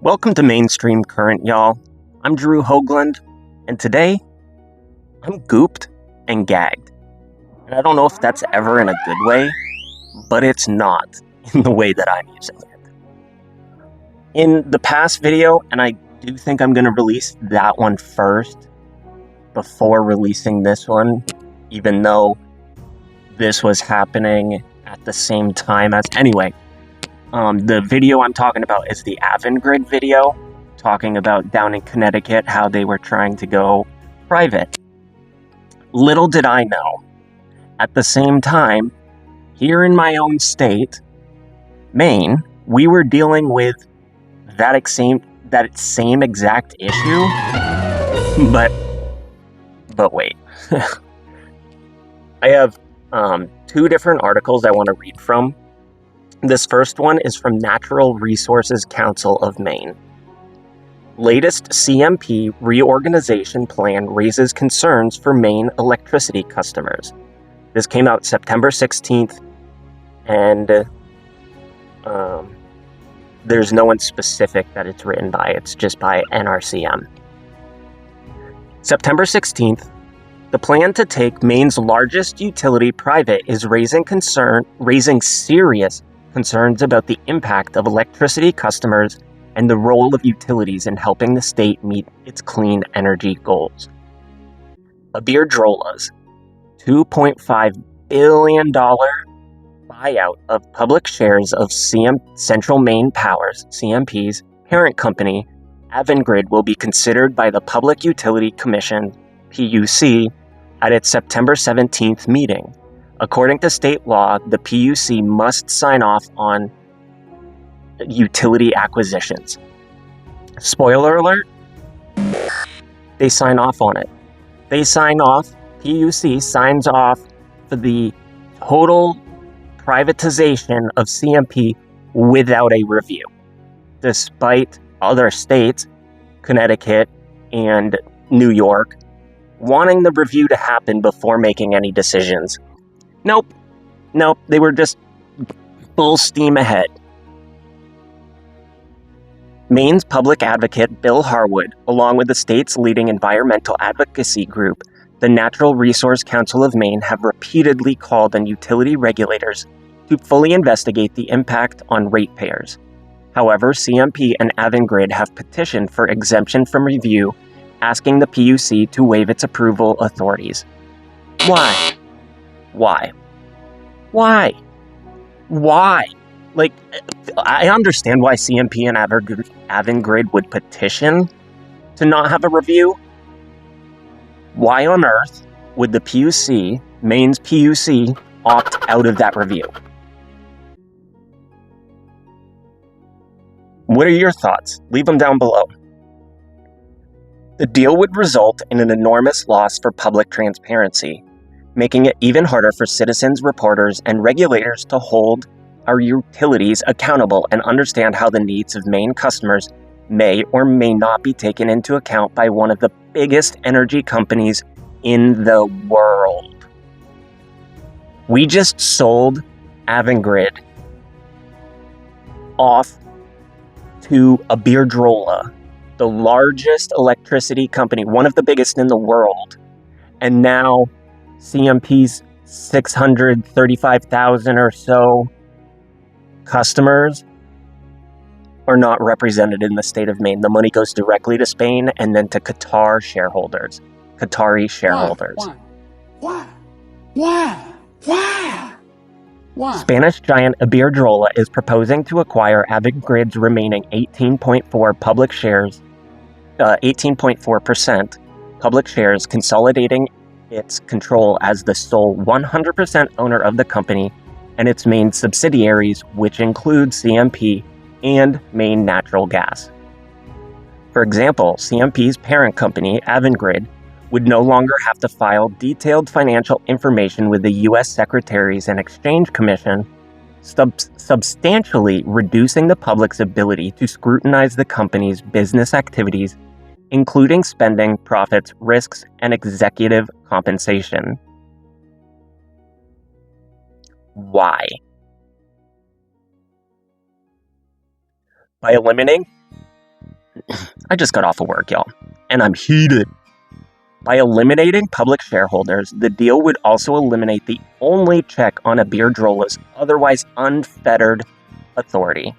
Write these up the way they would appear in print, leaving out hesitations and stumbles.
Welcome to Mainstream Current, y'all. I'm Drew Hoagland, and today, I'm gooped and gagged. And I don't know if that's ever in a good way, but it's not in the way that I'm using it. In the past video, and I do think I'm going to release that one first before releasing this one, even though this was happening at the same time as... Anyway, the video I'm talking about is the Avangrid video, talking about down in Connecticut how they were trying to go private. Little did I know, at the same time, here in my own state, Maine, we were dealing with that same exact issue, but wait. I have two different articles I want to read from. This first one is from Natural Resources Council of Maine. Latest CMP reorganization plan raises concerns for Maine electricity customers. This came out September 16th, and there's no one specific that it's written by. It's just by NRCM. September 16th, the plan to take Maine's largest utility private is raising serious concerns about the impact of electricity customers and the role of utilities in helping the state meet its clean energy goals. Iberdrola's $2.5 billion buyout of public shares of Central Maine Power's, CMP's, parent company, Avangrid, will be considered by the Public Utility Commission, PUC, at its September 17th meeting. According to state law, the PUC must sign off on utility acquisitions. Spoiler alert, they sign off on it. PUC signs off for the total privatization of CMP without a review, despite other states, Connecticut and New York, wanting the review to happen before making any decisions. Nope, they were just full steam ahead. Maine's public advocate Bill Harwood, along with the state's leading environmental advocacy group, the Natural Resource Council of Maine, have repeatedly called on utility regulators to fully investigate the impact on ratepayers. However, CMP and Avangrid have petitioned for exemption from review, asking the PUC to waive its approval authorities. Why? Like, I understand why CMP and Avangrid would petition to not have a review. Why on earth would the PUC, Maine's PUC, opt out of that review? What are your thoughts? Leave them down below. The deal would result in an enormous loss for public transparency, making it even harder for citizens, reporters, and regulators to hold our utilities accountable and understand how the needs of Maine customers may or may not be taken into account by one of the biggest energy companies in the world. We just sold Avangrid off to Iberdrola, the largest electricity company, one of the biggest in the world, and now CMP's 635,000 or so customers are not represented in the state of Maine. The money goes directly to Spain and then to Qatari shareholders. Why? Spanish giant Iberdrola is proposing to acquire Avangrid's remaining 18.4% public shares, consolidating its control as the sole 100% owner of the company and its main subsidiaries, which include CMP and Maine Natural Gas. For example, CMP's parent company, Avangrid, would no longer have to file detailed financial information with the U.S. Securities and Exchange Commission, substantially reducing the public's ability to scrutinize the company's business activities, including spending, profits, risks, and executive compensation. Why? By eliminating I just got off of work, y'all, and I'm heated. By eliminating public shareholders, the deal would also eliminate the only check on Iberdrola's otherwise unfettered authority.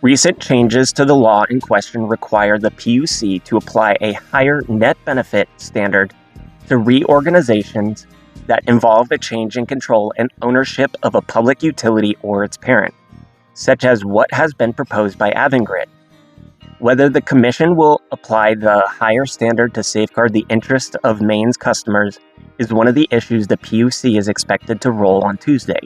Recent changes to the law in question require the PUC to apply a higher net benefit standard to reorganizations that involve a change in control and ownership of a public utility or its parent, such as what has been proposed by Avangrid. Whether the Commission will apply the higher standard to safeguard the interests of Maine's customers is one of the issues the PUC is expected to roll on Tuesday.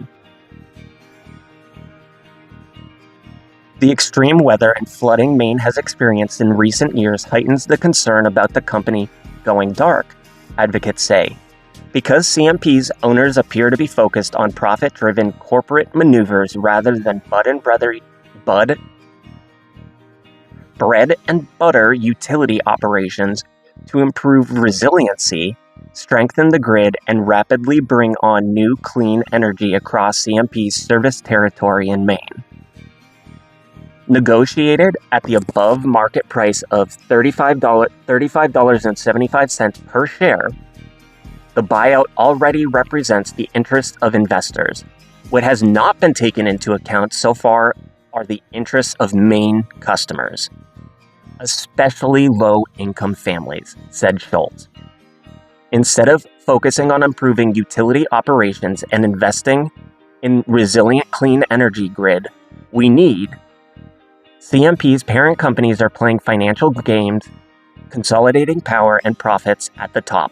The extreme weather and flooding Maine has experienced in recent years heightens the concern about the company going dark, advocates say. Because CMP's owners appear to be focused on profit-driven corporate maneuvers rather than bread and butter utility operations to improve resiliency, strengthen the grid, and rapidly bring on new clean energy across CMP's service territory in Maine. Negotiated at the above market price of $35.75 per share, the buyout already represents the interests of investors. What has not been taken into account so far are the interests of Maine customers, especially low-income families, said Schultz. Instead of focusing on improving utility operations and investing in resilient clean energy grid, we need CMP's parent companies are playing financial games, consolidating power and profits at the top.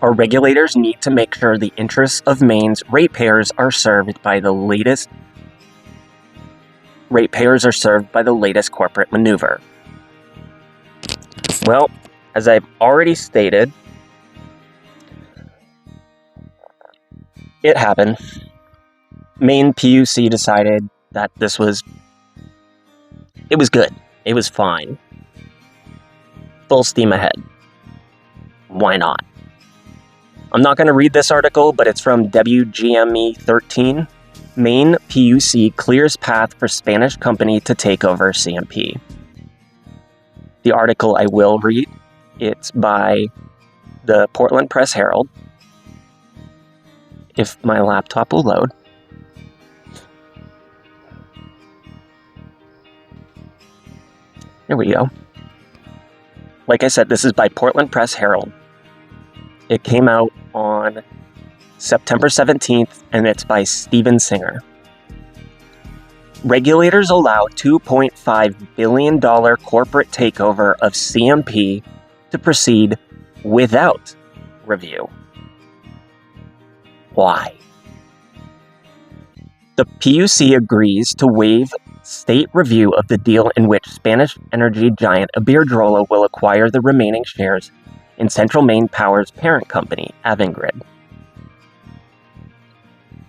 Our regulators need to make sure the interests of Maine's ratepayers are served by the latest corporate maneuver. Well, as I've already stated, it happened. Maine PUC decided that it was good. It was fine. Full steam ahead. Why not? I'm not going to read this article, but it's from WGME 13. Maine PUC clears path for Spanish company to take over CMP. The article I will read, it's by the Portland Press Herald. If my laptop will load. There we go. Like I said, this is by Portland Press Herald. It came out on September 17th, and it's by Steven Singer. Regulators allow $2.5 billion corporate takeover of CMP to proceed without review. Why? The PUC agrees to waive state review of the deal in which Spanish energy giant Iberdrola will acquire the remaining shares in Central Maine Power's parent company, Avangrid.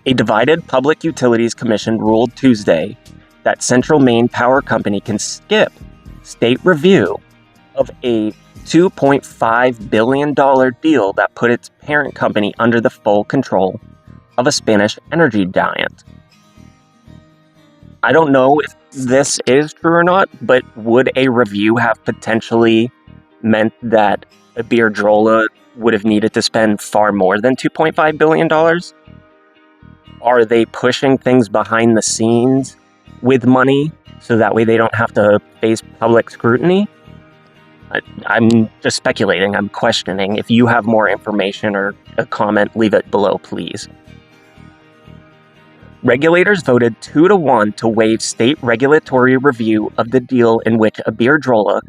A divided Public Utilities Commission ruled Tuesday that Central Maine Power Company can skip state review of a $2.5 billion deal that put its parent company under the full control of a Spanish energy giant. I don't know if this is true or not, but would a review have potentially meant that Iberdrola would have needed to spend far more than $2.5 billion? Are they pushing things behind the scenes with money so that way they don't have to face public scrutiny? I'm just speculating. I'm questioning. If you have more information or a comment, leave it below, please. Regulators voted 2-1 to waive state regulatory review of the deal in which Iberdrola,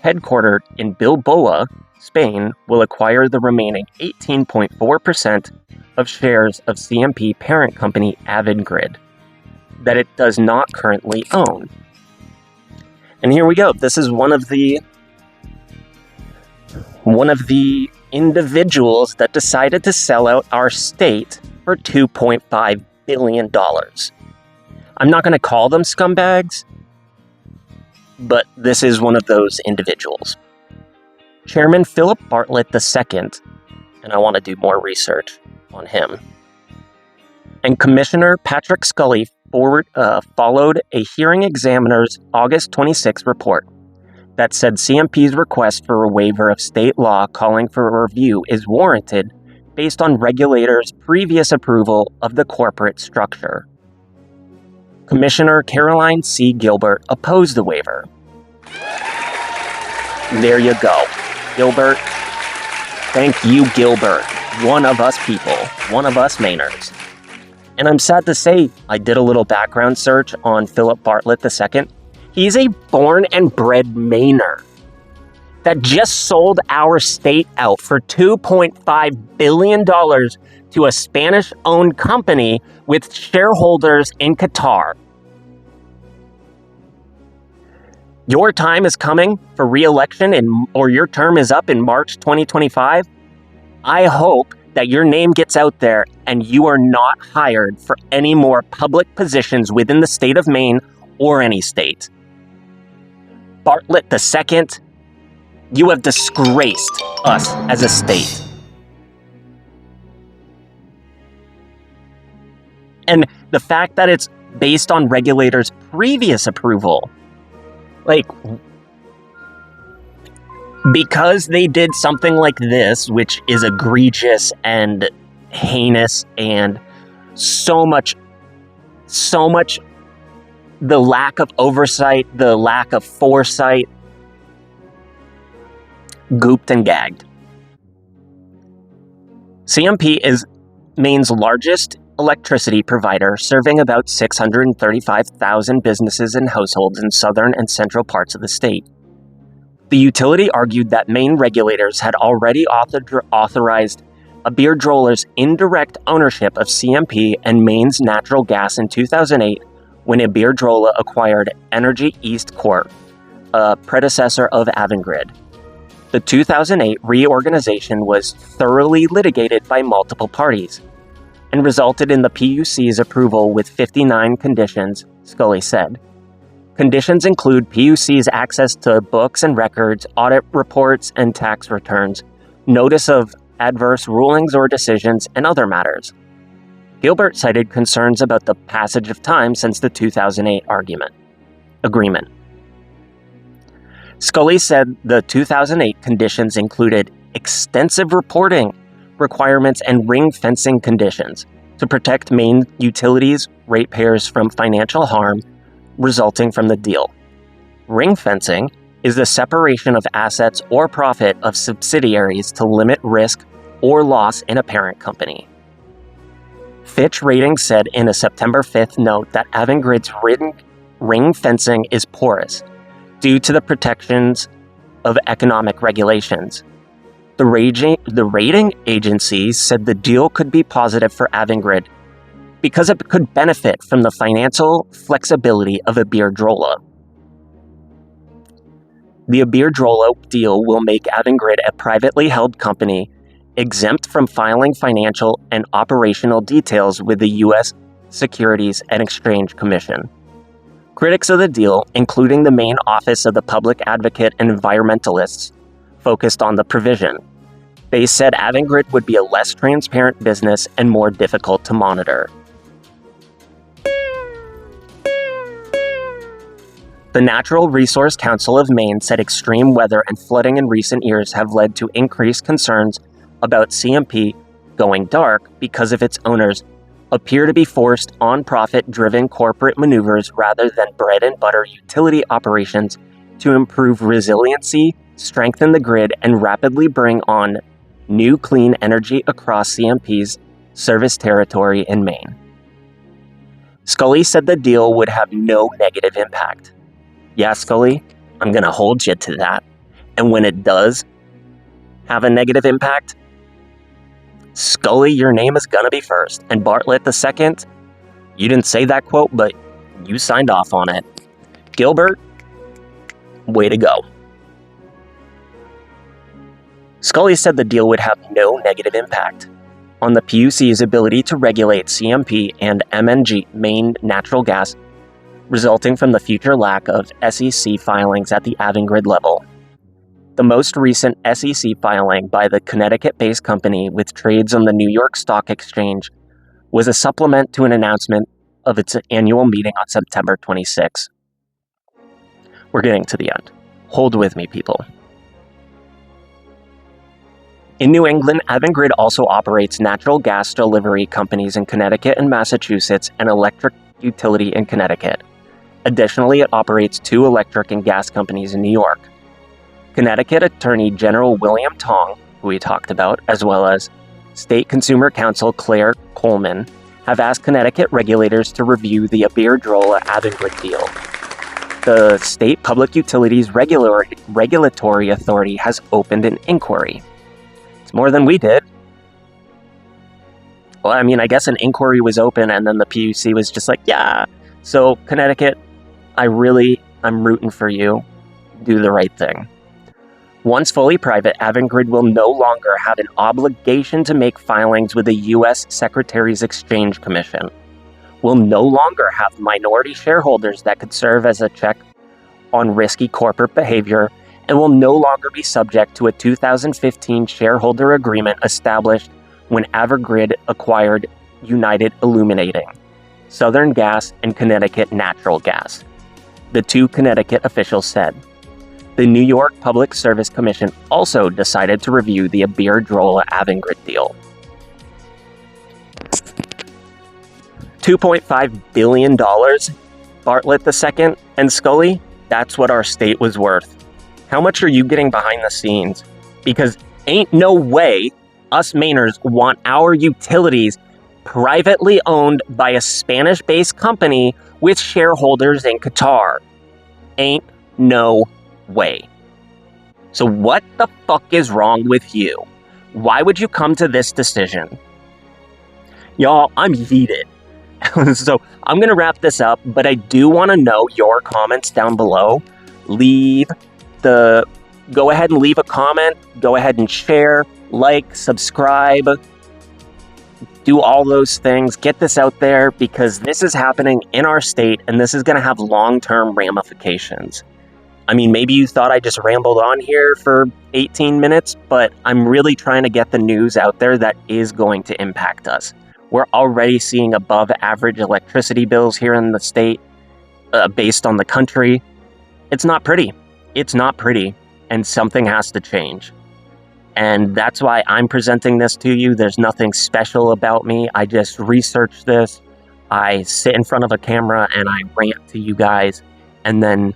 headquartered in Bilbao, Spain, will acquire the remaining 18.4% of shares of CMP parent company Avangrid that it does not currently own. And here we go. This is one of the individuals that decided to sell out our state for $2.5 billion. I'm not going to call them scumbags, but this is one of those individuals. Chairman Philip Bartlett II, and I want to do more research on him, and Commissioner Patrick Scully followed a hearing examiner's August 26 report that said CMP's request for a waiver of state law calling for a review is warranted based on regulators' previous approval of the corporate structure. Commissioner Caroline C. Gilbert opposed the waiver. There you go. Gilbert. Thank you, Gilbert. One of us people. One of us Mainers. And I'm sad to say, I did a little background search on Philip Bartlett II. He's a born and bred Mainer that just sold our state out for $2.5 billion to a Spanish-owned company with shareholders in Qatar. Your time is coming for re-election or your term is up in March 2025. I hope that your name gets out there and you are not hired for any more public positions within the state of Maine or any state. Bartlett II, you have disgraced us as a state. And the fact that it's based on regulators' previous approval, because they did something like this, which is egregious and heinous and so much the lack of oversight, the lack of foresight, gooped and gagged. CMP is Maine's largest electricity provider, serving about 635,000 businesses and households in southern and central parts of the state. The utility argued that Maine regulators had already authorized Iberdrola's indirect ownership of CMP and Maine's natural gas in 2008 when Iberdrola acquired Energy East Corp, a predecessor of Avangrid. The 2008 reorganization was thoroughly litigated by multiple parties and resulted in the PUC's approval with 59 conditions, Scully said. Conditions include PUC's access to books and records, audit reports and tax returns, notice of adverse rulings or decisions, and other matters. Gilbert cited concerns about the passage of time since the 2008 agreement. Scully said the 2008 conditions included extensive reporting requirements and ring fencing conditions to protect Maine utilities ratepayers from financial harm resulting from the deal. Ring fencing is the separation of assets or profit of subsidiaries to limit risk or loss in a parent company. Fitch Ratings said in a September 5th note that Avangrid's ring fencing is porous due to the protections of economic regulations. The rating agency said the deal could be positive for Avangrid because it could benefit from the financial flexibility of Iberdrola. The Iberdrola deal will make Avangrid a privately held company exempt from filing financial and operational details with the U.S. Securities and Exchange Commission. Critics of the deal, including the Maine Office of the Public Advocate and environmentalists, focused on the provision. They said Avangrid would be a less transparent business and more difficult to monitor. The Natural Resource Council of Maine said extreme weather and flooding in recent years have led to increased concerns about CMP going dark because of its owners appear to be forced on profit-driven corporate maneuvers rather than bread-and-butter utility operations to improve resiliency, strengthen the grid, and rapidly bring on new clean energy across CMP's service territory in Maine. Scully said the deal would have no negative impact. Yeah, Scully, I'm going to hold you to that. And when it does have a negative impact, Scully, your name is going to be first. And Bartlett II, you didn't say that quote, but you signed off on it. Gilbert, way to go. Scully said the deal would have no negative impact on the PUC's ability to regulate CMP and MNG, Maine Natural Gas, resulting from the future lack of SEC filings at the Avangrid level. The most recent SEC filing by the Connecticut-based company with trades on the New York Stock Exchange was a supplement to an announcement of its annual meeting on September 26. We're getting to the end. Hold with me, people. In New England, Avangrid also operates natural gas delivery companies in Connecticut and Massachusetts and electric utility in Connecticut. Additionally, it operates 2 electric and gas companies in New York. Connecticut Attorney General William Tong, who we talked about, as well as State Consumer Counsel Claire Coleman, have asked Connecticut regulators to review the Iberdrola Avangrid deal. The State Public Utilities Regulatory Authority has opened an inquiry. It's more than we did. Well, I mean, I guess an inquiry was open and then the PUC was just like, yeah. So, Connecticut, I'm rooting for you. Do the right thing. Once fully private, Avangrid will no longer have an obligation to make filings with the U.S. Securities Exchange Commission. Will no longer have minority shareholders that could serve as a check on risky corporate behavior, and will no longer be subject to a 2015 shareholder agreement established when Avangrid acquired United Illuminating, Southern Gas, and Connecticut Natural Gas, the 2 Connecticut officials said. The New York Public Service Commission also decided to review the Iberdrola Avangrid deal. $2.5 billion, Bartlett II and Scully, that's what our state was worth. How much are you getting behind the scenes? Because ain't no way us Mainers want our utilities privately owned by a Spanish-based company with shareholders in Qatar. Ain't no way. So what the fuck is wrong with you? Why would you come to this decision? Y'all, I'm heated. So I'm going to wrap this up, but I do want to know your comments down below. Go ahead and leave a comment. Go ahead and share, like, subscribe. Do all those things. Get this out there because this is happening in our state and this is going to have long-term ramifications. I mean, maybe you thought I just rambled on here for 18 minutes, but I'm really trying to get the news out there that is going to impact us. We're already seeing above average electricity bills here in the state based on the country. It's not pretty. It's not pretty, and something has to change. And that's why I'm presenting this to you. There's nothing special about me. I just researched this. I sit in front of a camera and I rant to you guys. And then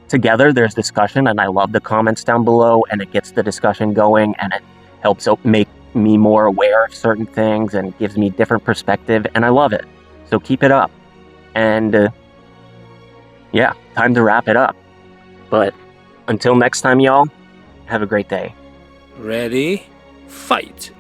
together there's discussion, and I love the comments down below, and it gets the discussion going, and it helps make me more aware of certain things and gives me different perspective, and I love it. So keep it up. And yeah, time to wrap it up. But until next time, y'all, have a great day. Ready? Fight!